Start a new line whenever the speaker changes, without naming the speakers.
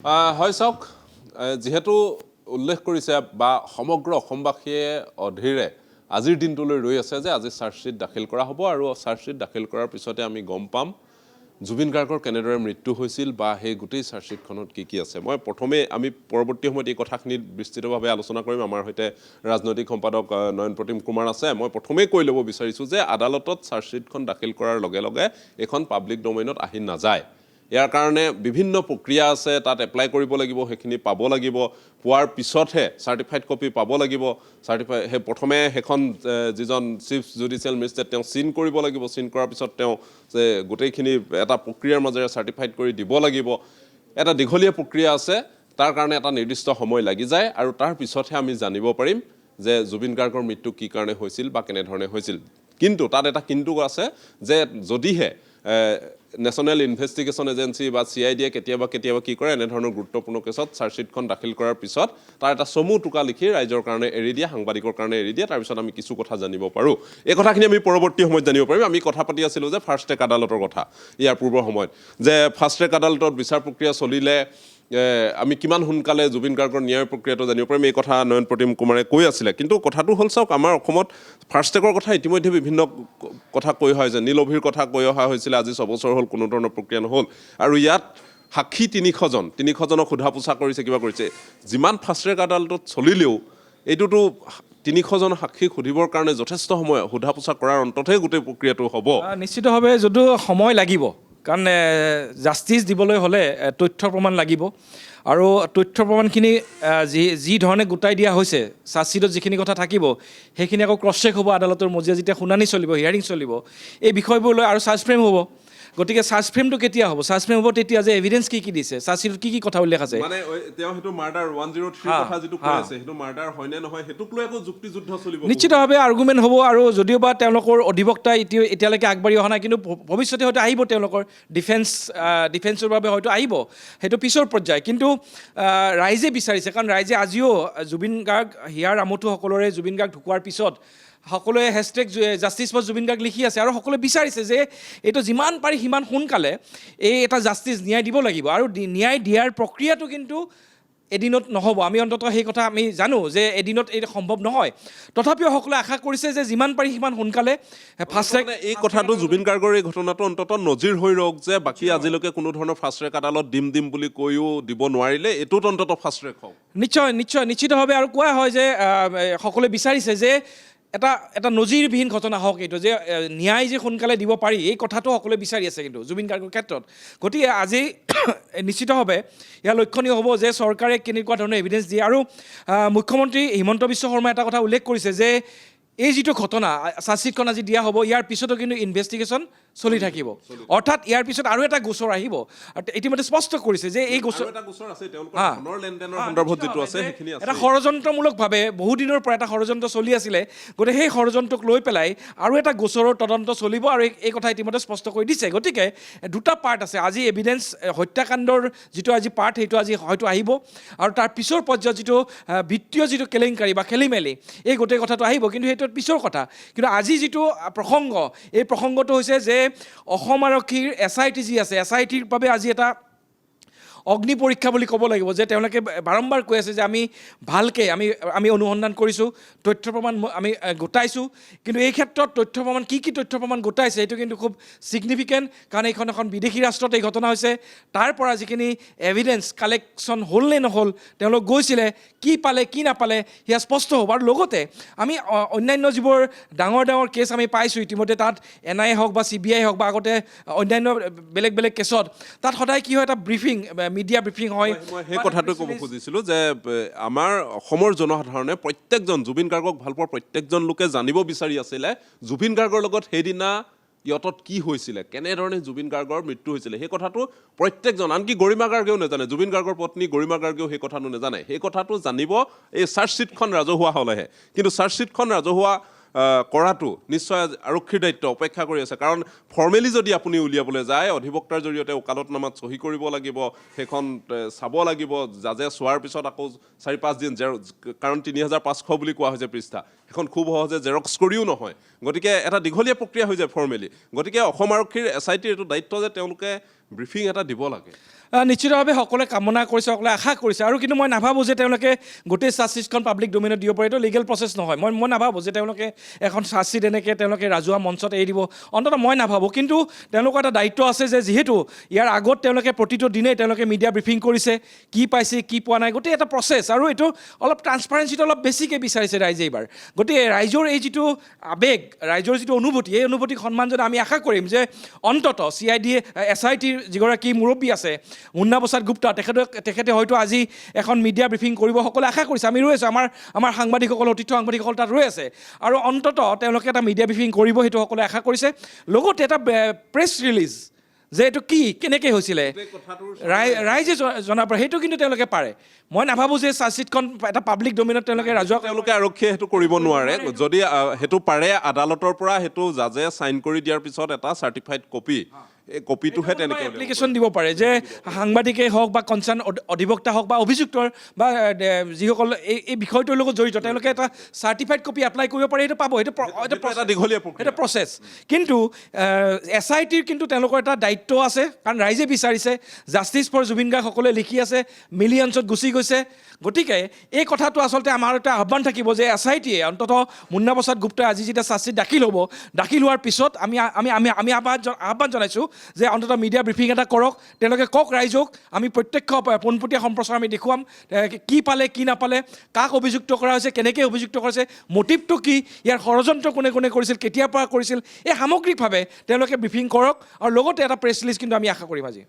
হয় চাওক যেহেতু উল্লেখ কৰিছে বা সমগ্ৰ অসমবাসীয়ে অধীৰে আজিৰ দিনটোলৈ ৰৈ আছে যে আজি চাৰ্জশ্বিট দাখিল কৰা হ'ব আৰু চাৰ্জশ্বিট দাখিল কৰাৰ পিছতে আমি গম পাম জুবিন গাৰ্গৰ কেনেদৰে মৃত্যু হৈছিল বা সেই গোটেই চাৰ্জশ্বিটখনত কি আছে মই প্ৰথমে আমি পৰৱৰ্তী সময়ত এই কথাখিনি বিস্তৃতভাৱে আলোচনা কৰিম আমাৰ সৈতে ৰাজনৈতিক সম্পাদক নয়ন প্ৰতিম কুমাৰ আছে মই প্ৰথমেই কৈ ল'ব বিচাৰিছোঁ যে আদালতত চাৰ্জশ্বিটখন দাখিল কৰাৰ লগে লগে এখন পাব্লিক ডমেইনত আহি নাযায় ইয়াৰ কাৰণে বিভিন্ন প্ৰক্ৰিয়া আছে তাত এপ্লাই কৰিব লাগিব সেইখিনি পাব লাগিব পোৱাৰ পিছতহে চাৰ্টিফাইড কপি পাব লাগিব চাৰ্টিফাই হে প্ৰথমে সেইখন যিজন চিফ জুডিচিয়েল মেজিষ্ট্ৰেট তেওঁ চিন কৰিব লাগিব চিন কৰাৰ পিছত তেওঁ যে গোটেইখিনি এটা প্ৰক্ৰিয়াৰ মাজেৰে চাৰ্টিফাইড কৰি দিব লাগিব এটা দীঘলীয়া প্ৰক্ৰিয়া আছে তাৰ কাৰণে এটা নিৰ্দিষ্ট সময় লাগি যায় আৰু তাৰ পিছতহে আমি জানিব পাৰিম যে জুবিন গাৰ্গৰ মৃত্যু কি কাৰণে হৈছিল বা কেনেধৰণে হৈছিল কিন্তু তাত এটা কিন্তু আছে যে যদিহে নেশ্যনেল ইনভেষ্টিগেশ্যন এজেঞ্চি বা CIDয়ে কেতিয়াবা কি কৰে এনেধৰণৰ গুৰুত্বপূৰ্ণ কেছত চাৰ্জশ্বিটখন দাখিল কৰাৰ পিছত তাৰ এটা চমু টোকা লিখি ৰাইজৰ কাৰণে এৰি দিয়ে সাংবাদিকৰ কাৰণে এৰি দিয়ে তাৰপিছত আমি কিছু কথা জানিব পাৰোঁ এই কথাখিনি আমি পৰৱৰ্তী সময়ত জানিব পাৰিম আমি কথা পাতি আছিলোঁ যে ফাৰ্ষ্ট ট্ৰেক আদালতৰ কথা ইয়াৰ পূৰ্বৰ সময়ত যে ফাৰ্ষ্ট ট্ৰেক আদালতত বিচাৰ প্ৰক্ৰিয়া চলিলে আমি কিমান সোনকালে জুবিন গাৰ্গৰ ন্যায় প্ৰক্ৰিয়াটো জানিব পাৰিম এই কথা নয়ন প্ৰতিম কুমাৰে কৈ আছিলে কিন্তু কথাটো হ'ল চাওক আমাৰ অসমত ফাৰ্ষ্ট ট্ৰেকৰ কথা ইতিমধ্যে বিভিন্ন কথা কৈ হয় যে নীলভীৰ কথা কৈ অহা হৈছিলে আজি 6 বছৰ হ'ল কোনো ধৰণৰ প্ৰক্ৰিয়া নহ'ল আৰু ইয়াত সাক্ষী 300জনক সোধা পোছা কৰিছে কিবা কৰিছে যিমান ফাৰ্ষ্ট ট্ৰেক আদালতত চলিলেও এইটোতো 300জন সাক্ষীক সুধিবৰ কাৰণে যথেষ্ট সময় সোধা পোছা কৰাৰ অন্ততহে গোটেই প্ৰক্ৰিয়াটো হ'ব
নিশ্চিতভাৱে যদিও সময় লাগিব কাৰণ জাষ্টিচ দিবলৈ হ'লে তথ্য প্ৰমাণ লাগিব আৰু তথ্য প্ৰমাণখিনি যি ধৰণে গোটাই দিয়া হৈছে চাৰ্জশ্বিটত যিখিনি কথা থাকিব সেইখিনি আকৌ ক্ৰছ চেক হ'ব আদালতৰ মজিয়া যেতিয়া শুনানি চলিব হিয়াৰিং চলিব এই বিষয়বোৰ লৈ আৰু চাৰ্জ ফ্ৰেম হ'ব গতিকে চাৰ্জ ফ্ৰেমটো কেতিয়া হ'ব চাৰ্জ ফ্ৰেম হ'ব তেতিয়া যে এভিডেন্স কি দিছে চাৰ্জশ্বিটত কি কথা উল্লেখ আছে
মানে তেওঁ হেতু মাৰ্ডাৰ 103 কথা যেটো কৈ আছে হেতু মাৰ্ডাৰ হয় নে নহয় হেতুক লৈ একো যুক্তি যুদ্ধ চলিব
নিশ্চিতভাৱে আৰ্গুমেণ্ট হ'ব আৰু যদিও বা তেওঁলোকৰ অধিবক্তা এতিয়ালৈকে আগবাঢ়ি অহা নাই কিন্তু ভৱিষ্যতে হয়তো আহিব তেওঁলোকৰ ডিফেন্সৰ বাবে হয়তো আহিব সেইটো পিছৰ পৰ্যায় কিন্তু ৰাইজে বিচাৰিছে কাৰণ ৰাইজে আজিও জুবিন গাৰ্গ হিয়াৰ আমঠুসকলৰে জুবিন গাৰ্গ ঢুকোৱাৰ পিছত সকলোৱে hashtag justice for Zubeen Garg লিখি আছে আৰু সকলোৱে বিচাৰিছে যে এইটো যিমান পাৰি সিমান সোনকালে এই এটা জাষ্টিছ ন্যায় দিব লাগিব আৰু ন্যায় দিয়াৰ প্ৰক্ৰিয়াটো কিন্তু এদিনত নহ'ব আমি অন্ততঃ সেই কথা আমি জানো যে এদিনত এইটো সম্ভৱ নহয় তথাপিও সকলোৱে আশা কৰিছে যে যিমান পাৰি সিমান সোনকালে ফাৰ্ষ্ট ট্ৰেক
এই কথাটো জুবিন গাৰ্গৰ এই ঘটনাটো অন্ততঃ নজিৰ হৈ ৰওক যে বাকী আজিলৈকে কোনো ধৰণৰ ফাৰ্ষ্ট ট্ৰেক আদালত দিম বুলি কৈও দিব নোৱাৰিলে এইটোত অন্ততঃ ফাৰ্ষ্ট ট্ৰেক হওক
নিশ্চিতভাৱে আৰু কোৱা হয় যে সকলোৱে বিচাৰিছে যে এটা নজিৰবিহীন ঘটনা হওক এইটো যে ন্যায় যে সোনকালে দিব পাৰি এই কথাটো সকলোৱে বিচাৰি আছে কিন্তু জুবিন গাৰ্গৰ ক্ষেত্ৰত গতিকে আজি নিশ্চিতভাৱে ইয়াৰ লক্ষণীয় হ'ব যে চৰকাৰে কেনেকুৱা ধৰণৰ এভিডেন্স দিয়ে আৰু মুখ্যমন্ত্ৰী হিমন্ত বিশ্ব শৰ্মাই এটা কথা উল্লেখ কৰিছে যে এই যিটো ঘটনা চাৰ্জশ্বিটখন আজি দিয়া হ'ব ইয়াৰ পিছতো কিন্তু ইনভেষ্টিগেশ্যন চলি থাকিব অৰ্থাৎ ইয়াৰ পিছত আৰু এটা গোচৰ আহিব ইতিমধ্যে স্পষ্ট কৰিছে যে এই গোচৰ এটা ষড়যন্ত্ৰমূলকভাৱে বহুদিনৰ পৰা এটা ষড়যন্ত্ৰ চলি আছিলে গতিকে সেই ষড়যন্ত্ৰক লৈ পেলাই আৰু এটা গোচৰৰ তদন্ত চলিব আৰু এই কথা ইতিমধ্যে স্পষ্ট কৰি দিছে গতিকে দুটা পাৰ্ট আছে আজি এভিডেন্স হত্যাকাণ্ডৰ যিটো আজি পাৰ্ট সেইটো আজি হয়তো আহিব আৰু তাৰ পিছৰ পৰ্যায়ত যিটো বিত্তীয় যিটো কেলেংকাৰী বা খেলিমেলি এই গোটেই কথাটো আহিব কিন্তু সেইটো পিছৰ কথা কিন্তু আজি যিটো প্ৰসংগ এই প্ৰসংগটো হৈছে যে অসম আৰক্ষীৰ SIT যি আছে SITৰ বাবে আজি এটা অগ্নি পৰীক্ষা বুলি ক'ব লাগিব যে তেওঁলোকে বাৰম্বাৰ কৈ আছে যে আমি ভালকৈ আমি অনুসন্ধান কৰিছোঁ তথ্য প্ৰমাণ আমি গোটাইছোঁ কিন্তু এই ক্ষেত্ৰত তথ্য প্ৰমাণ কি তথ্য প্ৰমাণ গোটাইছে সেইটো কিন্তু খুব ছিগনিফিকেণ্ট কাৰণ এইখন এখন বিদেশী ৰাষ্ট্ৰত এই ঘটনা হৈছে তাৰ পৰা যিখিনি এভিডেন্স কালেকশ্যন হ'ল নে নহ'ল তেওঁলোক গৈছিলে কি পালে কি নাপালে সেয়া স্পষ্ট হ'ব আৰু লগতে আমি অন্যান্য যিবোৰ ডাঙৰ কেছ আমি পাইছোঁ ইতিমধ্যে তাত NIA হওক বা CBI হওক বা আগতে অন্যান্য বেলেগ কেছত তাত সদায় কি হয় এটা ব্ৰিফিং মিডিয়া ব্ৰিফিং হয়
মই সেই কথাটো ক'ব খুজিছিলোঁ যে আমাৰ অসমৰ জনসাধাৰণে প্ৰত্যেকজন জুবিন গাৰ্গক ভাল পোৱা প্ৰত্যেকজন লোকে জানিব বিচাৰি আছিলে জুবিন গাৰ্গৰ লগত সেইদিনা ইয়তত কি হৈছিলে কেনেধৰণে জুবিন গাৰ্গৰ মৃত্যু হৈছিলে সেই কথাটো প্ৰত্যেকজন আনকি গৰিমা গাৰ্গেও নাজানে জুবিন গাৰ্গৰ পত্নী গৰিমা গাৰ্গেও সেই কথাটো নাজানে সেই কথাটো জানিব এই চাৰ্জশ্বিটখন ৰাজহুৱা হ'লেহে কিন্তু চাৰ্জশ্বিটখন ৰাজহুৱা কৰাটো নিশ্চয় আৰক্ষীৰ দায়িত্ব অপেক্ষা কৰি আছে কাৰণ ফৰ্মেলি যদি আপুনি উলিয়াবলৈ যায় অধিবক্তাৰ জৰিয়তে ওকালতনামাত চহী কৰিব লাগিব সেইখন চাব লাগিব জাজে চোৱাৰ পিছত আকৌ 4-5 দিন কাৰণ 3500 বুলি কোৱা হৈছে পৃষ্ঠা এখন খুব সহজে জেৰক্স কৰিও নহয় গতিকে এটা দীঘলীয়া প্ৰক্ৰিয়া হৈ যায় ফৰ্মেলি গতিকে অসম আৰক্ষীৰ SITৰ এইটো দায়িত্ব যে তেওঁলোকে ব্ৰিফিং এটা দিব লাগে।
নিশ্চিতভাৱে সকলোৱে কামনা কৰিছে, সকলোৱে আশা কৰিছে, আৰু কিন্তু মই নাভাবোঁ যে তেওঁলোকে গোটেই চাৰ্জশ্বিটখন পাব্লিক ডোমেইনত দিব পাৰে। এইটো লিগেল প্ৰচেছ নহয়। মই নাভাবোঁ যে তেওঁলোকে এখন চাৰ্জশ্বিট এনেকৈ তেওঁলোকে ৰাজহুৱা মঞ্চত এৰি দিব, অন্ততঃ মই নাভাবোঁ। কিন্তু তেওঁলোকৰ এটা দায়িত্ব আছে যে যিহেতু ইয়াৰ আগত তেওঁলোকে প্ৰতিটো দিনেই তেওঁলোকে মিডিয়া ব্ৰিফিং কৰিছে, কি পাইছে কি পোৱা নাই, গোটেই এটা প্ৰচেছ, আৰু এইটো অলপ ট্ৰান্সপাৰেঞ্চিটো অলপ বেছিকৈ বিচাৰিছে ৰাইজে এইবাৰ। গতিকে ৰাইজৰ এই যিটো আৱেগ, ৰাইজৰ যিটো অনুভূতি, এই অনুভূতিক সন্মান জনাই আমি আশা কৰিম যে অন্ততঃ CID SITৰ যিগৰাকী মুৰব্বী আছে মুন্না প্ৰসাদ গুপ্তা, তেখেতে হয়তো আজি এখন মিডিয়া ব্ৰিফিং কৰিব, সকলোৱে আশা কৰিছে। আমি ৰৈ আছোঁ, আমাৰ সাংবাদিকসকল, অতিথি সাংবাদিকসকল তাত ৰৈ আছে, আৰু অন্ততঃ তেওঁলোকে এটা মিডিয়া ব্ৰিফিং কৰিব, সেইটো সকলোৱে আশা কৰিছে। লগতে এটা প্ৰেছ ৰিলিজ যে এইটো কি কেনেকৈ হৈছিলে ৰাইজে জনাব পাৰে, সেইটো কিন্তু তেওঁলোকে পাৰে। মই নাভাবোঁ যে চাৰ্জশ্বিটখন এটা পাব্লিক ডোমেইনত তেওঁলোকে ৰাজহুৱা,
তেওঁলোকে আৰক্ষীয়ে সেইটো কৰিব নোৱাৰে। যদি সেইটো পাৰে, আদালতৰ পৰা সেইটো জাজে চাইন কৰি দিয়াৰ পিছত এটা চাৰ্টিফাইড কপি, এই কপিটোহে তেনেকৈ
এপ্লিকেশ্যন দিব পাৰে যে সাংবাদিকেই হওক বা কনচাৰ্ণ অধিবক্তা হওক বা অভিযুক্তৰ বা যিসকল এই বিষয়টোৰ লগত জড়িত, তেওঁলোকে এটা চাৰ্টিফাইড কপি এপ্লাই কৰিব পাৰে, সেইটো পাব। সেইটো
এটা দীঘলীয়া প্ৰক্ৰিয়া,
এটা প্ৰচেছ। কিন্তু SITৰ কিন্তু তেওঁলোকৰ এটা দায়িত্ব আছে, কাৰণ ৰাইজে বিচাৰিছে, জাষ্টিছ ফৰ জুবিন গাৰ্গ সকলোৱে লিখি আছে, মিলিয়নছত গুচি গৈছে। গতিকে এই কথাটো আচলতে আমাৰ এটা আহ্বান থাকিব যে SITয়ে অন্ততঃ মুন্না প্ৰসাদ গুপ্তাই আজি যেতিয়া চাৰ্জশ্বিট দাখিল হ'ব, দাখিল হোৱাৰ পিছত আমি আহ্বান জনাইছোঁ যে অন্ততঃ মিডিয়া ব্ৰিফিং এটা কৰক, তেওঁলোকে কওক ৰাইজক, আমি প্ৰত্যক্ষ পোনপটীয়া সম্প্ৰচাৰ আমি দেখুৱাম, কি পালে কি নাপালে, কাক অভিযুক্ত কৰা হৈছে, কেনেকৈ অভিযুক্ত কৰিছে, মটিভটো কি, ইয়াৰ ষড়যন্ত্ৰ কোনে কোনে কৰিছিল, কেতিয়াৰ পৰা কৰিছিল, এই সামগ্ৰিকভাৱে তেওঁলোকে ব্ৰিফিং কৰক, আৰু লগতে এটা প্ৰেছ ৰিলিজ কিন্তু আমি আশা কৰিম আজি।